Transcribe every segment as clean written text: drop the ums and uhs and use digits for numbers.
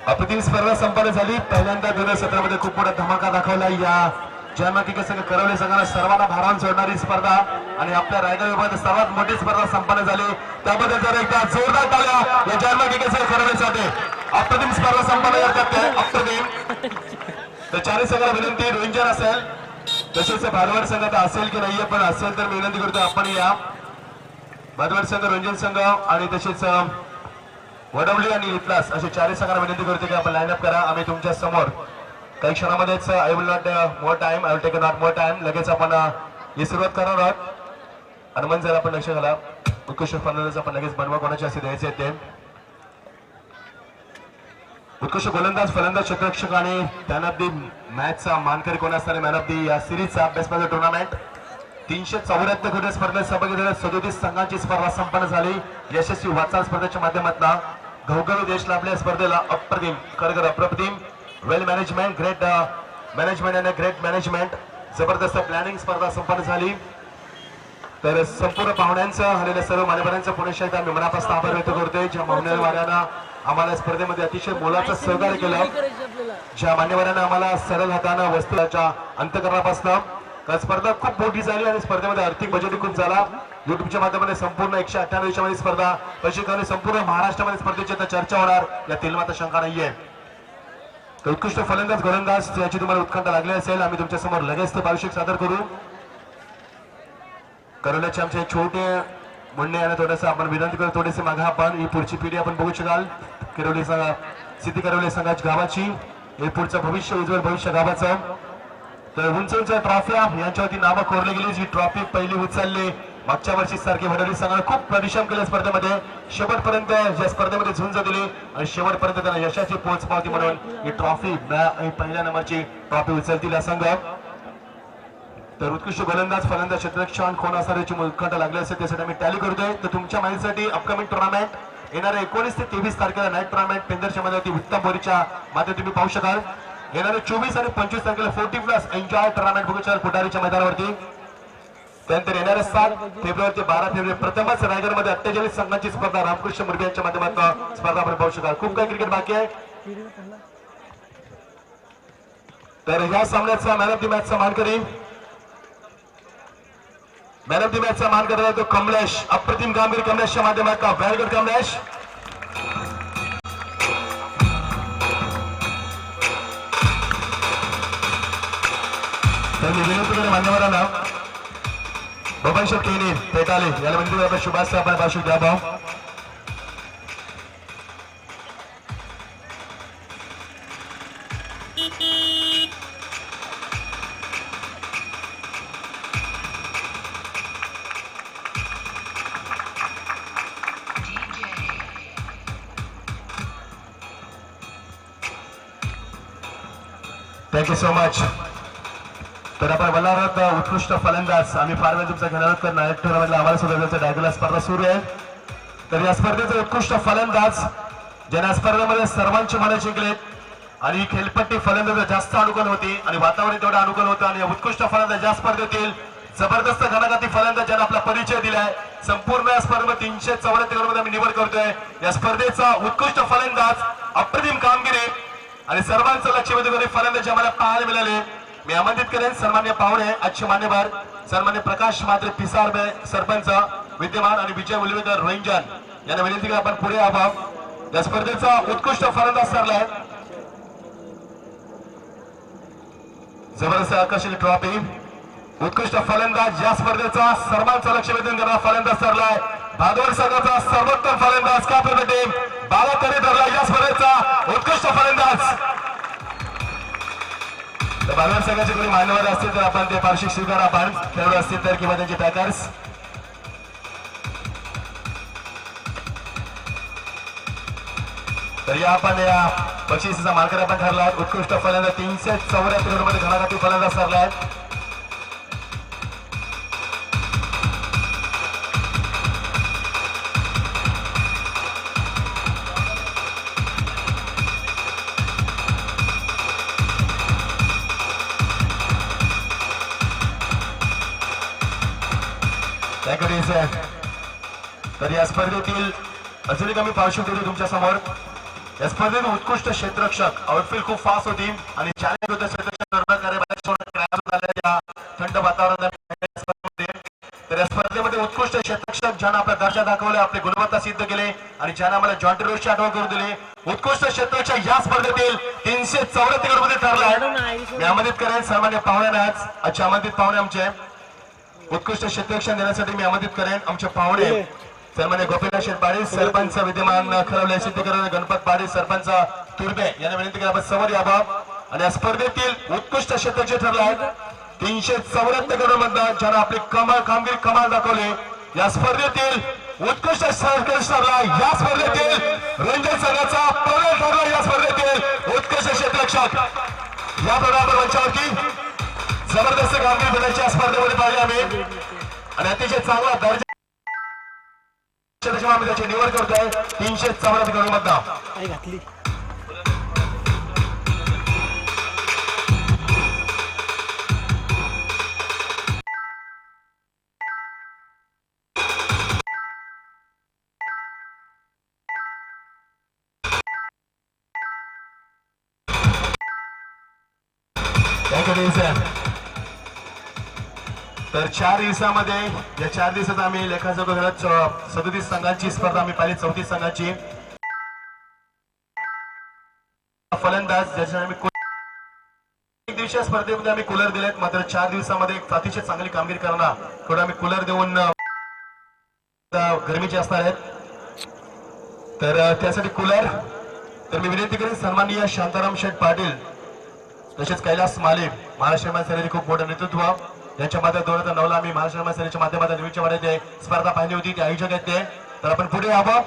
अप्रतिम स्पर्धा संपन्न झाली। पहिल्यांदा 2017 मध्ये खूप मोठा धमाका दाखवला या जन्मकिका संघ करवले संघाला सर्वांना भारावून सोडणारी स्पर्धा आणि आपल्या रायगड विभागात सर्वात मोठी स्पर्धा संपन्न झाली। त्याबद्दल जर एकदा जोरदार टाळ्या या जन्मकिका संघ करवलेसाठी। अप्रतिम स्पर्धा संपन्न करतात अप्रतिम। तर चारी संघाला विनंती रोंजन असेल तसेच भादवड संघात असेल की नाहीये, पण असेल तर विनंती करतो आपण या भादवड संघ, रोंजन संघ आणि तसेच वडवली आणि इतलास असे चारही संघांना विनंती करतो की आपण लाईन अप करा। आम्ही तुमच्या समोर काही क्षणामध्येच I will not more time, I will take not more time, लगेच आपण ही सुरुवात करणार आहोत। हनुमान जर आपण लक्ष घाला, उत्कृष्ट फलंदाज आपण लगेच बनवा कोणाचे असे द्यायचे ते उत्कृष्ट गोलंदाज, फलंदाज, क्षेत्ररक्षक आणि मॅन ऑफ दी मॅचचा मानकरी कोण असणारे मॅन ऑफ दी या सिरीजचा बेस्ट मॅच टुर्नामेंट 374 कोटी स्पर्धेत सहभागी झालेल्या 37 संघांची स्पर्धा संपन्न झाली। यशस्वी वाटचाल स्पर्धेच्या माध्यमातून घवघवी देश लाभल्या स्पर्धेला अप्रतिम खरगर अप्रतिम वेल मॅनेजमेंट, ग्रेट मॅनेजमेंट आणि ग्रेट मॅनेजमेंट, जबरदस्त प्लॅनिंग स्पर्धा संपन्न झाली। तर संपूर्ण पाहुण्यांचं आलेल्या सर्व मान्यवरांचं पुणे एकदा मी मनापासून आभार व्यक्त करतोय। ज्या मान्यवरांना आम्हाला स्पर्धेमध्ये अतिशय मोलाचं सहकार्य केलं, ज्या मान्यवरांना आम्हाला सरळ हाताने वस्तूच्या अंतकरणापासून स्पर्धा खूप मोठी झाली आणि स्पर्धेमध्ये आर्थिक बजेट खूप झाला। युट्यूबच्या माध्यमाने संपूर्ण 198 देशामध्ये स्पर्धा प्रशिक्षण संपूर्ण महाराष्ट्रामध्ये स्पर्धेची आता चर्चा होणार यातील मात्र शंका नाहीये। तर उत्कृष्ट फलंदाज, गोलंदाज याची तुम्हाला उत्कंठा लागली असेल, आम्ही तुमच्या समोर लगेच ते पारितोषिक सादर करू। करवल्याचे आमचे छोटे मुंडे यांना थोडंसं आपण विनंती करू, थोडेसे मागे आपण ही पुढची पिढी आपण बघू शकाल। करवली संघ, सिद्धी करवले संघाची गावाची हे पुढचं भविष्य, उज्ज्वल भविष्य गावाचं। तर उंच उंच ट्रॉफिया यांच्यावरती नावं कोरली गेली। जी ट्रॉफी पहिली उचलली मागच्या वर्षी सारखी वडवली संघाने खूप परिश्रम केले स्पर्धेमध्ये, शेवटपर्यंत या स्पर्धेमध्ये झुंज दिली आणि शेवटपर्यंत त्यांना यशाची पोच पावती म्हणून ही ट्रॉफी पहिल्या नंबरची ट्रॉफी उचलतील हा संघ। तर उत्कृष्ट गोलंदाज, फलंदाज, क्षेत्ररक्षण कोण असणार याची उत्कंठा लागली असेल त्यासाठी आम्ही टॅली करतोय। तर तुमच्या माहितीसाठी अपकमिंग टुर्नामेंट येणाऱ्या 19 ते 23 तारखेला नाईट टुर्नामेंट पेंदरच्या मध्ये उत्तम बोरीच्या माध्यमातून तुम्ही पाहू शकाल। येणारे 24 आणि 25 तारखेला 40+ एन्जॉय टुर्नामेंट बघू शकाल पुटारीच्या मैदानावरती। त्यानंतर येणाऱ्या 7 फेब्रुवारी ते 12 फेब्रुवारी प्रथमच रायगडमध्ये 48 संघांची स्पर्धा रामकृष्ण मुरबी यांच्या माध्यमातून स्पर्धा आपण पाहू शकाल। खूप काही क्रिकेट बाकी आहे। तर ह्या सामन्याचा मॅन ऑफ दी मॅचचा मानकरी, मॅन ऑफ दी मॅचचा मान करत आहे तो कमलेश, अप्रतिम कामगिरी कमलेशच्या माध्यमातून, व्हेरी गुड कमलेश। तर मी विनंती करेन मान्यवरांना बबन शेट्टी पेटाले याला विनंती आपण शुभाशय आपण भाषण द्या भाऊ। Thank you so much. तर आपण बोलणार आहोत उत्कृष्ट फलंदाज, आम्ही फार वेळ तुमचा घेणार आहोत कारण नाईट टुर्नामेंटला आम्हाला सुद्धा डायगोला स्पर्धा सुरू आहे। तर या स्पर्धेचा उत्कृष्ट फलंदाज ज्याने स्पर्धेमध्ये सर्वांची मने जिंकलेत आणि ही खेळपट्टी फलंदाज जास्त अनुकूल होती आणि वातावरण तेवढं अनुकूल होतं आणि उत्कृष्ट फलंदाज या स्पर्धेतील जबरदस्त घणाघाती फलंदाज ज्यांना आपला परिचय दिलाय संपूर्ण या स्पर्धेमध्ये 374 मध्ये आम्ही निवड करतोय। या स्पर्धेचा उत्कृष्ट फलंदाज, अप्रतिम कामगिरी आणि सर्वांचं लक्ष वेधून फलंदाज आम्हाला पाहायला मिळाले। मी आमंत्रित करेन सन्मान्य पाहुणे, आजचे मान्यवर सन्मान्य प्रकाश मात्रे पिसार सरपंच विद्यमान आणि विजय उलवेकर रोंजन यांना विनंती करा आपण पुढे यावं। या स्पर्धेचा उत्कृष्ट फलंदाज ठरलाय, जबरदस्त आकर्षक ट्रॉफी, उत्कृष्ट फलंदाज या स्पर्धेचा सर्वांचं लक्ष वेधून करणारा फलंदाज ठरलाय। भादवड संघाचा सर्वोत्तम फलंदाज कापी टीम बाला तरी ठरला या स्पर्धेचा उत्कृष्ट फलंदाज। भादवड संघाचे कोणी मान्यवर असतील तर आपण ते पार्श्विक स्वीकार आपण खेळाडू असतील तर किंवा त्यांचे पॅकर्स। तर या आपण या बक्षिसाचा मानकरी आपण ठरला उत्कृष्ट फलंदाज 374 मध्ये घणाघाती फलंदाज ठरलाय। तर या स्पर्धेतील अजून एक आम्ही पार्श्वभूमी देतो तुमच्या समोर। या स्पर्धेत उत्कृष्ट क्षेत्ररक्षक आउटफील्ड खूप फास्ट होती आणि चॅलेंज होतं क्षेत्ररक्षक थंड वातावरणामध्ये. तर या स्पर्धेमध्ये उत्कृष्ट क्षेत्ररक्षक ज्यानं आपला दर्जा दाखवला, आपली गुणवत्ता सिद्ध केली आणि ज्यानं मला जॉन्टी रोजची आठवण करून दिली. उत्कृष्ट क्षेत्ररक्षक या स्पर्धेतील 374 मध्ये ठरलाय. मी आमंत्रित करेन सर्वांनी पाहुण्यांना आज आमंत्रित पाहुणे आमचे उत्कृष्ट क्षेत्ररक्षण देण्यासाठी मी आमंत्रित करेन आमचे पाहुणे सन्मान्य गोपीनाथ शेठ पाटील, सरपंच विद्यमान खरवले सिद्धीकरण गणपत पाटील, सरपंच तुर्बे यांना विनंती करा आपण समोर यावं. आणि या स्पर्धेतील उत्कृष्ट क्षेत्ररक्षक ठरलाय 374 कडून ज्यानं आपली कामगिरी कमाल दाखवली. या स्पर्धेतील उत्कृष्ट क्षेत्ररक्षक ठरला. या स्पर्धेतील रंजन संघाचा प्रवेश ठरला. या स्पर्धेतील उत्कृष्ट क्षेत्ररक्षक या प्रकारे मंचावरती जबरदस्त कामगिरी देण्याची या स्पर्धेमध्ये पाहिली आम्ही आणि अतिशय चांगला दर्जा आम्ही त्याची निवड करतोय. 374 कडून घातली. तर 4 दिवसामध्ये या 4 दिवसात आम्ही लेखाजोखा घरात 37 संघांची स्पर्धा आम्ही पाहिली. 34 संघांची फलंदाज ज्याच्या आम्ही एक दिवशी स्पर्धेमध्ये आम्ही कूलर दिलेत. मात्र 4 दिवसामध्ये एक अतिशय चांगली कामगिरी करणार थोडं आम्ही कूलर देऊन गरमीचे असणार आहेत. तर त्यासाठी कूलर तर मी विनंती करेन सन्माननीय शांताराम शेठ पाटील तसेच कैलास माले महाराष्ट्र सेनेचे खूप मोठं नेतृत्व यांच्या माध्यमातून 2009 ला आम्ही महाराष्ट्र सेनेच्या माध्यमातून निवडच्या वाड्यात स्पर्धा पाहिली होती. ते आयोजक आहेत ते. तर आपण पुढे यावं.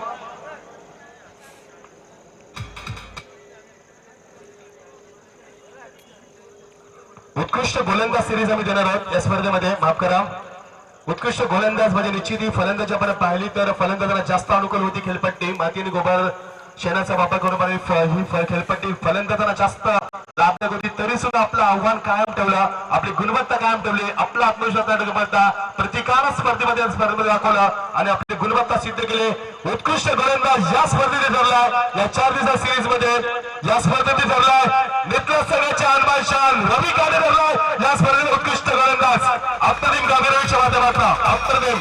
उत्कृष्ट गोलंदाज सिरीज आम्ही देणार आहोत या स्पर्धेमध्ये. माफ करा, उत्कृष्ट गोलंदाज म्हणजे निश्चित ही फलंदाज आपण पाहिली तर फलंदाजाला जास्त अनुकूल होती खेळपट्टी. माती आणि गोबर शेणाचा वापर करून ही खेळपट्टी फलंदाजांना जास्त लाभदायक होती. तरी सुद्धा आपलं आव्हान कायम ठेवलं, आपली गुणवत्ता कायम ठेवली, आपला आत्मविश्वास प्रतिकार स्पर्धेमध्ये दाखवला आणि आपली गुणवत्ता सिद्ध केली. उत्कृष्ट गोलंदाज या स्पर्धेत ठरला. या 4 दिवसा सिरीज मध्ये या स्पर्धेत ठरलाय मित्र संघाचे अनमान शान रवी काळे ठरलाय. या स्पर्धेत उत्कृष्ट गोलंदाज अप्रतिम कामगिरीच्या माध्यमातून अप्रतिम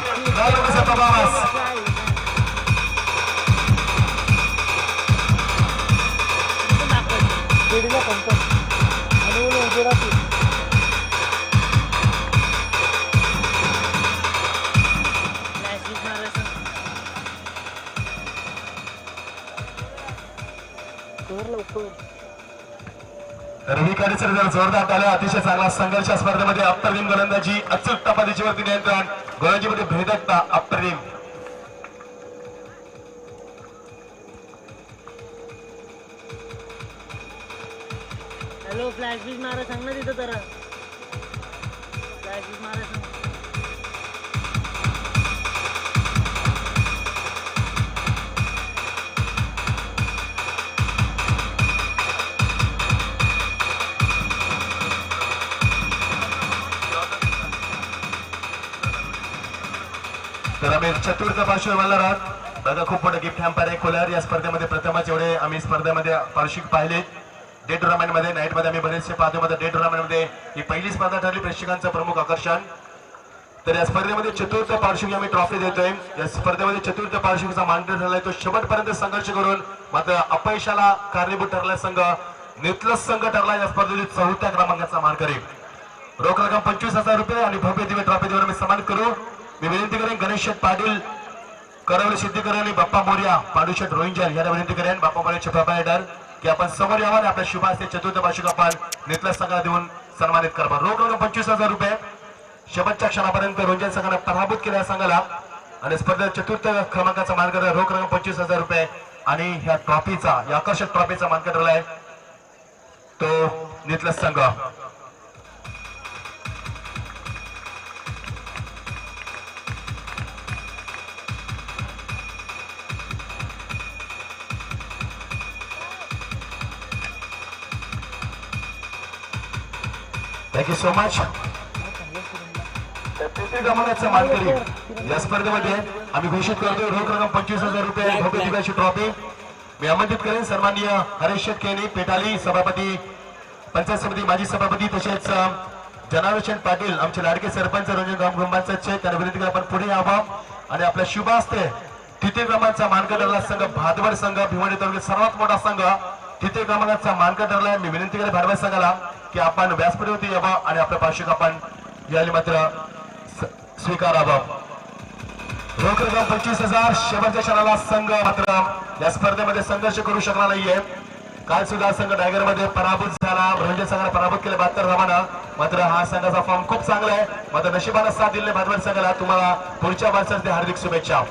रवी काडेसर जर जोरदार आल्या. अतिशय चांगला संघर्ष स्पर्धेमध्ये अप्रतिम गोलंदाजी, अचूक टपालीवरती नियंत्रण, गोलंदाजीमध्ये भेदकता अप्रतिम. हॅलो फ्लॅश बीज मारा सांग ना तिथं तर फ्लॅश बीज मारा सांग. तर आम्ही चतुर्थ पार्श्व बोलणार आहोत. बघा खूप मोठं गिफ्ट हॅम्पर आहे खोल्यावर. या स्पर्धेमध्ये प्रथमच एवढे आम्ही स्पर्धेमध्ये पार्श्विक पाहिले. डे टुर्नामेंट मध्ये नाईट मध्ये आम्ही बरेचसे पाहतो. मध्ये डे टुर्नामेंट मध्ये ही पहिली स्पर्धा ठरली प्रेक्षकांचं प्रमुख आकर्षण. तर या स्पर्धेमध्ये चतुर्थ पार्श्विक आम्ही ट्रॉफी देतोय. या स्पर्धेमध्ये चतुर्थ पार्श्विकचा मानकर ठरलाय तो शेवटपर्यंत संघर्ष करून मात्र अपयशाला कारणीभूत ठरलाय संघ नितलस संघ ठरला. या स्पर्धेतील 4थ्या क्रमांकाचा मानकरी. रोख रक्कम 25,000 रुपये आणि भव्य दिव्य ट्रॉफी देऊन आम्ही सन्मानित करू. मी विनंती करेन गणेश शेठ पाटील, करवले सिद्धीकरण आणि बाप्पा मोर्या, पांडुशेठ रोहिंजल यांना विनंती करेन बाप्पा मोर्याचे प्रोप्रायटर की आपण समोर यावं आणि आपल्या शुभ हस्ते चतुर्थ वार्षिक आपण नितलस संघाला देऊन सन्मानित करा. रोख रक्कम 25,000 रुपये. शेवटच्या क्षणापर्यंत रोहिंजल संघाने पराभूत केल्या संघाला आणि स्पर्धेत चतुर्थ क्रमांकाचा मानकर रोख रक्कम 25,000 रुपये आणि ह्या ट्रॉफीचा या आकर्षक ट्रॉफीचा मानकर ठरलाय तो नितलस संघ. Thank you so much. गमनाचा मानकरी या स्पर्धेमध्ये आम्ही घोषित करतो रोख रक्कम 25,000 रुपये भव्य दिव्याची ट्रॉफी मी आमंत्रित करेन सन्माननीय हरेश शेटकेनी पेटाली सभापती, पंचायत समिती माजी सभापती, तसेच जनार्दन पाटील आमचे लाडके सरपंच रंजन गामगुंबांचे त्यांना विनंती करा आपण पुढे यावं आणि आपल्या शुभ असते तृतीय क्रमांकाचा मानकरी ठरला संघ भादवड संघ भिवंडी तालुक्यात सर्वात मोठा संघ तृतीय क्रमांकाचा मानकरी ठरलाय। मी विनंती करेन भादवड संघाला की आपण व्यासपीठावरती यावं आणि आपल्या पार्श्विक आपण याली मात्र स्वीकारावं। रोख रक्कम 25,000 शेवटच्या क्षणाला संघ मात्र या स्पर्धेमध्ये संघर्ष करू शकला नाहीये। काल सुद्धा संघ टायगर मध्ये पराभूत झाला, रंजन संघाला पराभूत केले 72 धावांना। मात्र हा संघाचा फॉर्म खूप चांगला आहे, मात्र नशिबाने साथ दिले भादवड संघाला। तुम्हाला पुढच्या वाटचालीसाठी हार्दिक शुभेच्छा।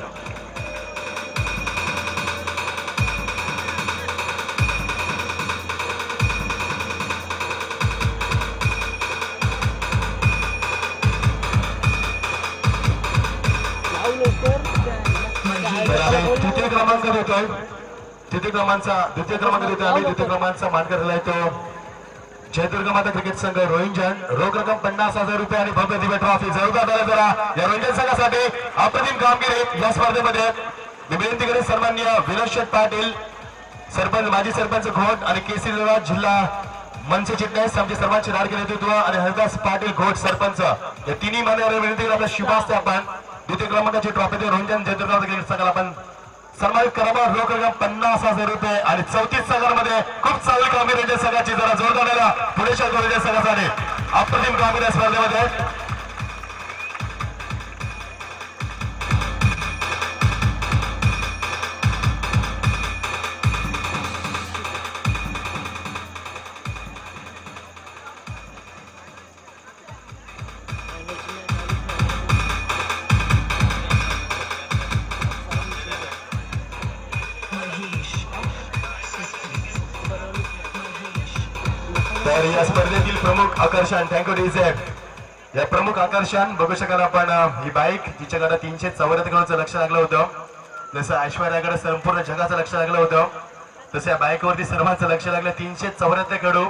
तृतीय क्रमांक देतोय, द्वितीय क्रमांक देतोय आम्ही। द्वितीय क्रमांकाचा मानकरी ठरलाय तो जयदुर्ग माता क्रिकेट संघ रोहिंजन। रोख रक्कम 50,000 रुपये आणि भव्य दिव्य ट्रॉफी जोरदार झाला जरा या रोहिंजन संघासाठी अप्रतिम कामगिरी या स्पर्धेमध्ये। मी विनंती करेन सन्माननीय विनोद शेठ पाटील सरपंच माजी सरपंच घोट आणि केसी जिल्हा मनसे चिटणीस आमचे सर्वांचे लाडके नेतृत्व आणि हरदास पाटील घोट सरपंच या तिन्ही मान्यवर विनंती करेन आपल्या शुभ असते आपण द्वितीय क्रमांकाची ट्रॉफी रोहिंजन जयदुर्ग माता क्रिकेट संघाला आपण सन्मानित करावं। रोख रक्कम 50,000 रुपये आणि 34 संघांमध्ये खूप चांगली कामगिरी रंजन संघाची जरा जोरदार झालेला पुढे रंजन संघासाठी अप्रतिम कामगिरी या स्पर्धेमध्ये। तर या स्पर्धेतील प्रमुख आकर्षण थँक्यू डीजे या प्रमुख आकर्षण बघू शकाल आपण ही बाईक जिच्याकडे 374 करोडचं लक्ष लागलं होतं। जसं ऐश्वर्याकडे संपूर्ण जगाचं लक्ष लागलं होतं तसं या बाईकवरती सर्वांचं लक्ष लागलं 374 करोड।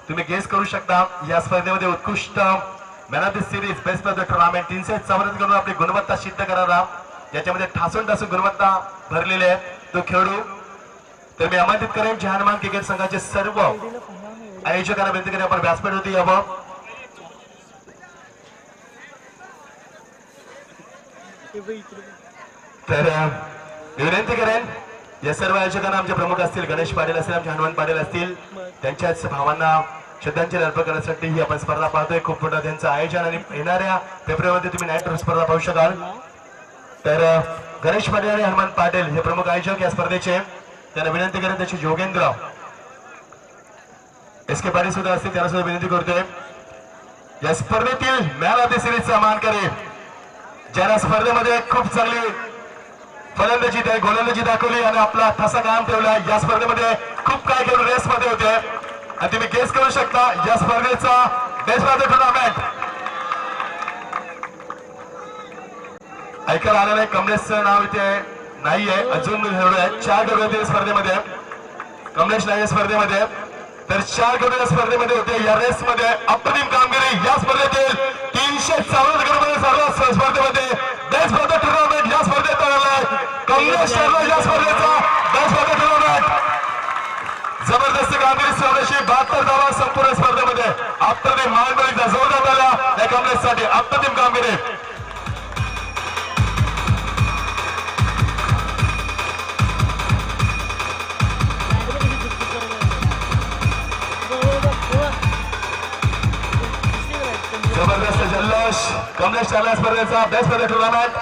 तुम्ही गेस करू शकता या स्पर्धेमध्ये उत्कृष्ट man of the series best of the tournament 374 crore आपली गुणवत्ता सिद्ध करायला याच्यामध्ये ठासून गुणवत्ता भरलेली आहे तो खेळू। तर मी आमंत्रित करेन जहानमान क्रिकेट संघाचे सर्व आयोजकांना विनंती करेन आपण व्यासपीठ होती यावं। तर विनंती करेन या सर्व आयोजकांना आमचे प्रमुख असतील गणेश पाटील असतील आमचे हनुमान पाटील असतील त्यांच्याच भावांना श्रद्धांजली अर्पण करण्यासाठी ही आपण स्पर्धा पाहतोय। खूप मोठं त्यांचं आयोजन आणि येणाऱ्या फेब्रुवारीमध्ये तुम्ही नाईट स्पर्धा पाहू शकाल। तर गणेश पाटील आणि हनुमान पाटील हे प्रमुख आयोजक या स्पर्धेचे त्यांना विनंती करेन त्याचे योगेंद्र एसके पाटील सुद्धा असतील त्यांना सुद्धा विनंती करतोय या स्पर्धेतील मॅन ऑफ द सिरीजचा मानकरी ज्यांना स्पर्धेमध्ये खूप चांगली फलंदाजी गोलंदाजी दाखवली आणि आपला ठसा कायम ठेवला। या स्पर्धेमध्ये खूप काय खेळ रेस मध्ये होते आणि तुम्ही गेस करू शकता या स्पर्धेचा बेस्ट ऑफ द टुर्नामेंट ऐकायला आलेलं आहे। कमलेशचं नाव इथे नाहीये अजून 4 गड होते स्पर्धेमध्ये कमलेश नाही स्पर्धेमध्ये तर 4 गड स्पर्धेमध्ये होते। या रेस मध्ये अप्रतिम कामगिरी या स्पर्धेतील 374 गड सर्व स्पर्धेमध्ये बेस्ट ऑफ द टुर्नामेंट या स्पर्धेत आलेला आहे कमलेश शर्मा या स्पर्धेचा बेस्ट ऑफ द टुर्नामेंट जबरदस्त कामगिरी 72 धावा संपूर्ण स्पर्धेमध्ये अप्रतिम मानकरीचा जोरदार झाला या कमलेशसाठी अप्रतिम कामगिरी। जबरदस्त जल्लोष कमलेश चालला स्पर्धेचा बेस्ट ऑफ द टुर्नामेंट।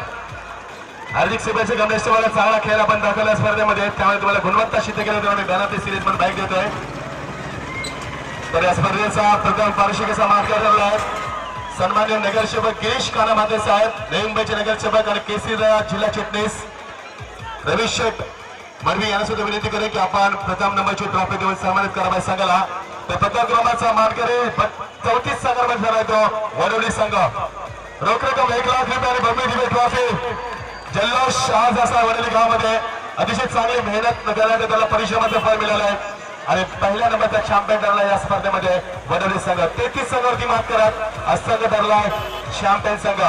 हार्दिक शुभेच्छा कमलेश तुम्हाला चांगला खेळ आपण दाखवला स्पर्धेमध्ये त्यामुळे तुम्हाला गुणवत्ता सिद्ध केली होती आणि मॅन ऑफ द सिरीज पण बाईक देतोय। तर या स्पर्धेचा प्रथम पारितोषिकाचा मानकरी ठरला आहे सन्माननीय नगरसेवक गिरीश काना माते साहेब नवी मुंबईचे नगरसेवक आणि केसी जिल्हा चिटणीस रवी शेठ मडवी यांना सुद्धा विनंती करेन की आपण प्रथम नंबरची ट्रॉफी देऊन सन्मानित करावा संघाला। तर प्रथम क्रमांकाचा मानकरी 34 संघांमध्ये झाला तो वडोली संघ। रोख रक्कम 1 लाख रुपये आणि भव्य दिव्य ट्रॉफी जल्लोष आज असा वडोली गावामध्ये अतिशय चांगली मेहनत करण्यात त्याला परिश्रमाचं फळ मिळालं आहे आणि पहिल्या नंबरचा चॅम्पियन ठरला या स्पर्धेमध्ये वडोली संघ। 33 संघावरती मात करत हा संघ ठरलाय चॅम्पियन संघ।